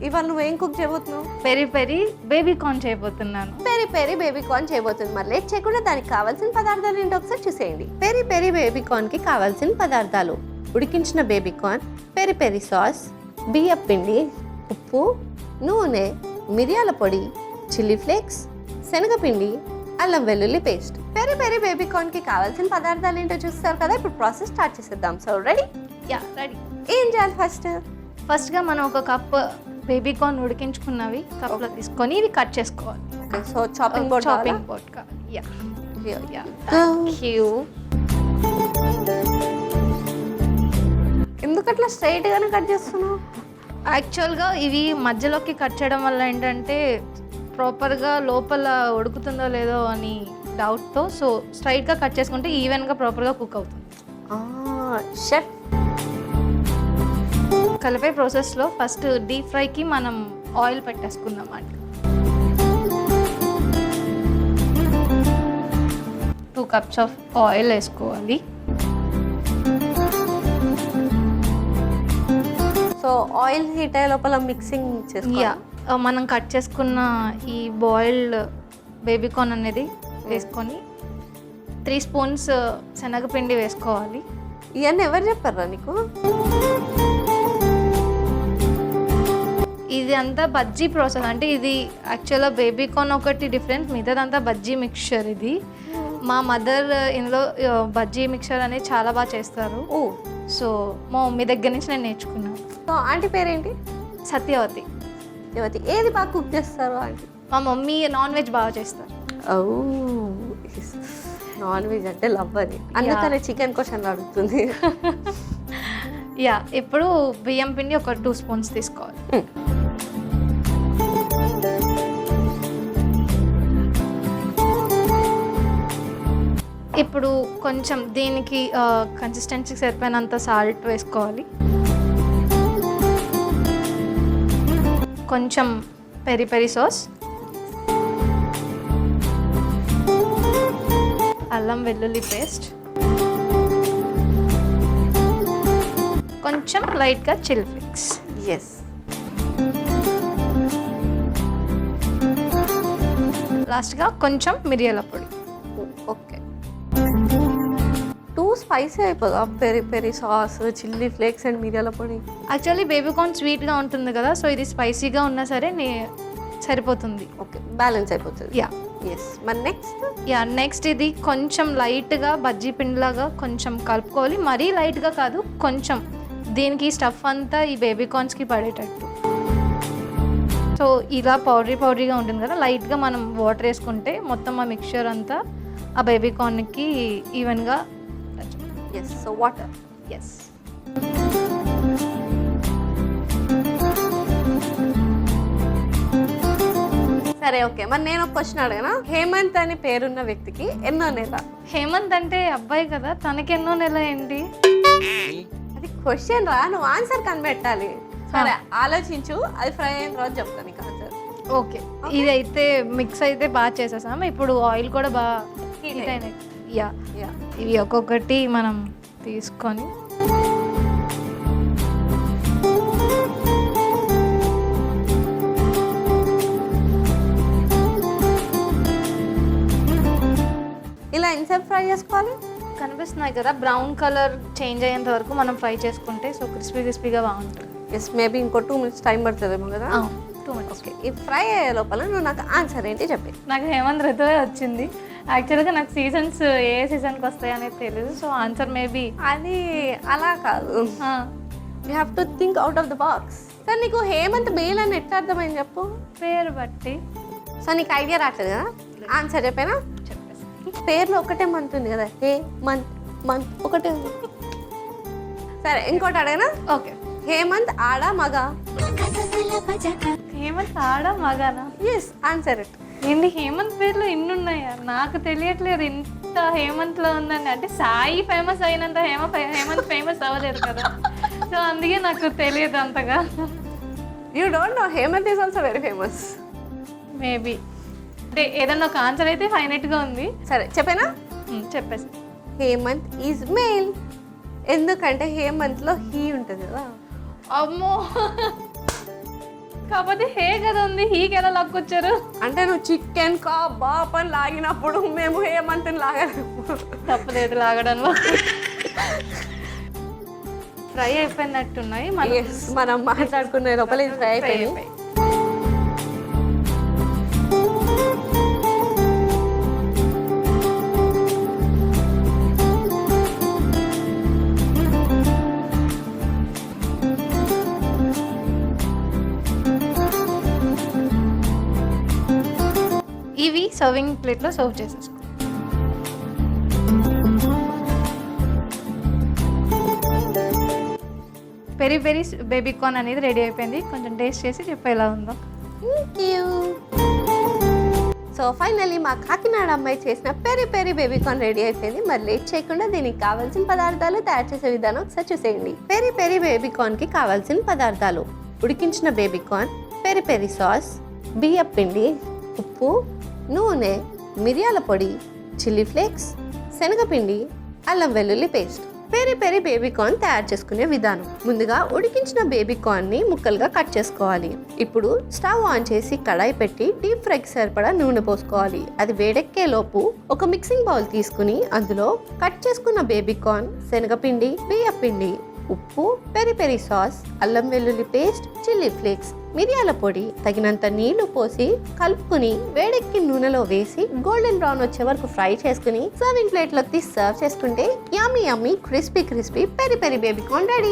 ఇవాళ నువ్వేం కుక్ చేయబోతున్నావు? పెరి పెరి బేబీ కార్న్ చేయబోతున్నాను. పెరి పెరి బేబీ కార్న్ చేయబోతుంది. మరి లేట్ చేయకుండా దానికి కావాల్సిన పదార్థాలు ఏంటో ఒకసారి చూసేయండి. పెరి పెరి బేబీ కార్న్కి కావాల్సిన పదార్థాలు: ఉడికించిన baby corn, peri peri sauce, బియ్యం పిండి, ఉప్పు, నూనె, మిరియాల పొడి, చిల్లీ ఫ్లేక్స్, శనగపిండి, అల్లం వెల్లుల్లి పేస్ట్. పెరి పెరి బేబీ కార్న్కి కావాల్సిన పదార్థాలు ఏంటో చూస్తారు కదా. ఇప్పుడు ప్రాసెస్ స్టార్ట్ చేసేద్దాం. So ready? Yeah ready. ఏం చేయాలి ఫస్ట్గా మనం ఒక కప్ బేబీ కార్న్ ఉడికించుకున్నవి కప్లో తీసుకొని ఇవి కట్ చేసుకోవాలి. Okay, so chopping board yeah yeah. Thank you. ఎందుకు అట్లా స్ట్రైట్ గానే కట్ చేస్తున్నావు? యాక్చువల్గా ఇవి మధ్యలోకి కట్ చేయడం వల్ల ఏంటంటే ప్రాపర్గా లోపల ఉడుకుతుందో లేదో అని డౌట్తో, సో స్ట్రైట్గా కట్ చేసుకుంటే ఈవెన్గా ప్రాపర్గా కుక్ అవుతుంది. షెఫ్ కలిపే ప్రాసెస్లో ఫస్ట్ డీప్ ఫ్రైకి మనం ఆయిల్ పెట్టేసుకుందాం అండి. 2 cups ఆఫ్ ఆయిల్ వేసుకోవాలి. సో ఆయిల్ హీట్ అయ్యే లోపల మిక్సింగ్ చేసుకోవాలి. యా, మనం కట్ చేసుకున్న ఈ బాయిల్డ్ బేబీ కార్న్ అనేది వేసుకొని 3 spoons శనగపిండి వేసుకోవాలి. ఇవన్నీ ఎవరు చెప్పారా నీకు? ఇది అంతా బజ్జీ ప్రాసెస్. అంటే ఇది యాక్చువల్గా బేబీ కార్న్ ఒకటి డిఫరెంట్, మిగతాదంతా బజ్జీ మిక్చర్. ఇది మా మదర్ ఇందులో బజ్జీ మిక్చర్ అనేది చాలా బాగా చేస్తారు. సో మా మమ్మీ దగ్గర నుంచి నేను నేర్చుకున్నాను. సో ఆంటీ పేరేంటి? సత్యవతి. యువతి. ఏది బాగా కుక్ చేస్తారు ఆంటీ? మా మమ్మీ నాన్ వెజ్ బాగా చేస్తారు. నాన్ వెజ్ అంటే లవ్ అని, అందుకనే చికెన్ క్వశ్చన్ అడుగుతుంది. యా, ఇప్పుడు బియ్యం పిండి ఒక 2 spoons తీసుకోవాలి. ఇప్పుడు కొంచెం దీనికి కన్సిస్టెన్సీకి సరిపోయినంత సాల్ట్ వేసుకోవాలి. కొంచెం పెరి పెరి సాస్, అల్లం వెల్లుల్లి పేస్ట్, కొంచెం లైట్గా చిల్లీ ఫ్లేక్స్. ఎస్. లాస్ట్గా కొంచెం మిరియాల పొడి. ఓకే, 2 స్పైసీ అయిపోదా? Peri peri sauce, chilli flakes and మిరియాల పొడి. యాక్చువల్లీ బేబీ కార్న్ స్వీట్గా ఉంటుంది కదా, సో ఇది స్పైసీగా ఉన్నా సరే సరిపోతుంది. ఓకే, బ్యాలెన్స్ అయిపోతుంది. యా. ఎస్. మరి నెక్స్ట్ ఇది కొంచెం లైట్గా బజ్జీ పిండిలాగా కొంచెం కలుపుకోవాలి. మరీ లైట్గా కాదు, కొంచెం దీనికి స్టఫ్ అంతా ఈ బేబీ కార్న్స్కి పడేటట్టు. సో ఇలా పౌడరీగా ఉంటుంది కదా, లైట్గా మనం వాటర్ వేసుకుంటే మొత్తం ఆ మిక్చర్ అంతా ఆ బేబీ కార్న్కి ఈవెన్గా. ఎస్. So water. ఎస్. సరే, ఓకే. మరి నేను ఒక క్వశ్చన్ అడగనా? హేమంత్ అని పేరున్న వ్యక్తికి ఎన్నో నెల? హేమంత్ అంటే అబ్బాయి కదా, తనకి ఎన్నో నెల ఏంటి? అది క్వశ్చన్ రా, నువ్వు ఆన్సర్ కనిపెట్టాలి. సరే, ఆలోచించు. అది ఫ్రై అయిన తర్వాత చెప్తాను నీకు ఆన్సర్. ఓకే, ఇది అయితే మిక్స్ అయితే బాగా చేసేసాము. ఇప్పుడు ఆయిల్ కూడా బాగా హీట్ అయినాయి. యా, ఇవి ఒక్కొక్కటి మనం తీసుకొని ఇలా ఎంతసేపు ఫ్రై చేసుకోవాలి? కనిపిస్తున్నాయి కదా, బ్రౌన్ కలర్ చేంజ్ అయ్యేంత వరకు మనం ఫ్రై చేసుకుంటే సో క్రిస్పీగా బాగుంటుంది. ఎస్, మేబీ ఇంకో 2 minutes టైం పడుతుందేమో కదా. 2 minutes. ఓకే, ఈ ఫ్రై అయ్యే లోపల నువ్వు నాకు ఆన్సర్ ఏంటి చెప్పి. నాకు హేమంత్ ఋతువే వచ్చింది. యాక్చువల్గా నాకు సీజన్స్ ఏ సీజన్కి వస్తాయి అనేది తెలియదు. సో ఆన్సర్ మేబీ అది అలా కాదు. You have to think out of the box. Sir, నీకు హేమంత్ మేల్ అని ఎట్లా అర్థమైంది చెప్పు? పేరు బట్టి. సార్, నీకు ఐడియా రావట్లేదు కదా? ఆన్సర్ చెప్పేనా? చెప్పేసి. పేరులో ఒకటే మంత్ ఉంది కదా, మంత్ ఒకటే ఉంది. సరే, ఇంకోటి అడగనా? ఓకే. హేమంత్ ఆడా మగ? హేమంత్ ఆడా మగానా? Yes, answer it. ఏంటి హేమంత్ పేర్లు ఇన్ని ఉన్నాయా? నాకు తెలియట్లేదు ఇంత హేమంత్లో ఉందని. అంటే సాయి ఫేమస్ అయినంత హేమంత్ ఫేమస్ అవ్వలేదు కదా, సో అందుకే నాకు తెలియదు అంతగా. You don't know Hemanth is also very famous. Maybe అంటే ఏదన్నా ఒక ఆన్సర్ అయితే ఫైనట్గా ఉంది. సరే, చెప్పేనా? చెప్పేసి. Hemanth is male. ఎందుకంటే హేమంత్లో హీ ఉంటుంది కదా. అమ్మో, కాకపోతే హే కదా ఉంది, హీకి ఎలా లాక్కొచ్చారు? అంటే నువ్వు చికెన్ కబాబ్ అని లాగినప్పుడు మేము హేమంత్ని లాగలేము. తప్పలేదు లాగడంలో. ఫ్రై అయిపోయినట్టున్నాయి. మనం మాట్లాడుకునే లోపల ఇది ఫ్రై అయిపోయింది. ఇవి సర్వింగ్ ప్లేట్లో సర్వ్ చేసేసుకో. పెరి పెరి బేబీ కార్న్ అనేది రెడీ అయిపోయింది. కొంచెం టేస్ట్ చేసి చెప్పు ఎలా ఉందో. సో ఫైనల్లీ మా కాకినాడ అమ్మాయి చేసిన peri peri baby corn ready అయిపోయింది. మరి లేట్ చేయకుండా దీనికి కావాల్సిన పదార్థాలు తయారు చేసే విధానం ఒకసారి చూసేయండి. పెరి పెరి బేబీ కార్న్కి కావాల్సిన పదార్థాలు: ఉడికించిన baby corn, peri peri sauce, బియ్యం పిండి, ఉప్పు, నూనె, మిరియాల పొడి, చిల్లీ ఫ్లేక్స్, శనగపిండి, అల్లం వెల్లుల్లి paste. Peri peri baby corn తయారు చేసుకునే విధానం: ముందుగా ఉడికించిన బేబీ కార్న్ని ముక్కలుగా కట్ చేసుకోవాలి. ఇప్పుడు స్టవ్ ఆన్ చేసి కడాయి పెట్టి డీప్ ఫ్రైకి సరిపడా నూనె పోసుకోవాలి. అది వేడెక్కే లోపు ఒక మిక్సింగ్ బౌల్ తీసుకుని అందులో కట్ చేసుకున్న బేబీ కార్న్, శనగపిండి, బియ్యం పిండి, ఉప్పు, పెరి పెరి సాస్, అల్లం వెల్లుల్లి పేస్ట్, చిల్లీ ఫ్లేక్స్, మిరియాల పొడి, తగినంత నీళ్లు పోసి కలుపుకుని వేడెక్కి నూనెలో వేసి గోల్డెన్ బ్రౌన్ వచ్చే వరకు ఫ్రై చేసుకుని సర్వింగ్ ప్లేట్లోకి తీసి సర్వ్ చేసుకుంటే yummy yummy crispy crispy peri peri baby corn ready.